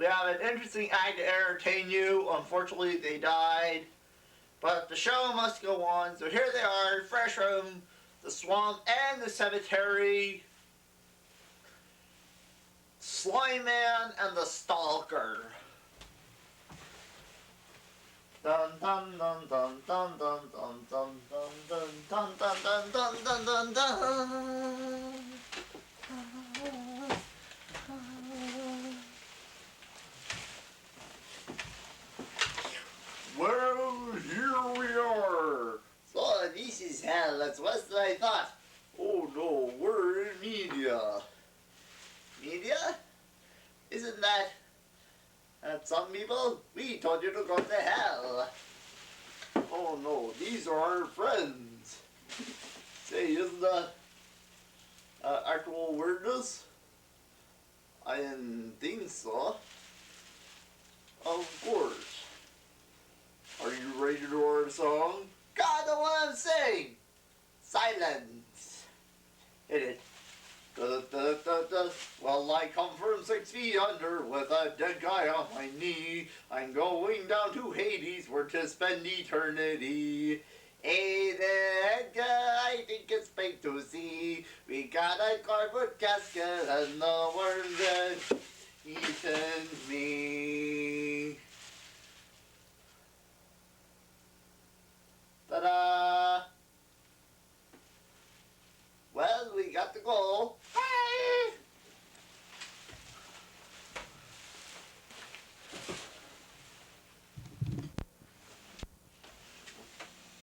We have an interesting act to entertain you. Unfortunately, they died. But the show must go on. So here they are, fresh from the swamp and the cemetery. Slime Man and the Stalker. Dun dun dun dun dun dun dun dun dun dun dun dun dun dun dun dun. Well, here we are. So this is hell. That's worse than I thought. Oh no, we're in media. Media? Isn't that some people? We told you to go to hell. Oh no, these are our friends. Say, isn't that actual weirdness? I didn't think so. Of course. Are you ready to do our song? God, know what I'm saying! Silence! Hit it. Da, da, da, da. Well, I come from 6 feet under with a dead guy on my knee. I'm going down to Hades where to spend eternity. Hey there, guy, I think it's fake to see. We got a cardboard casket and the worms that eaten me. Ta-da! Well, we got to go.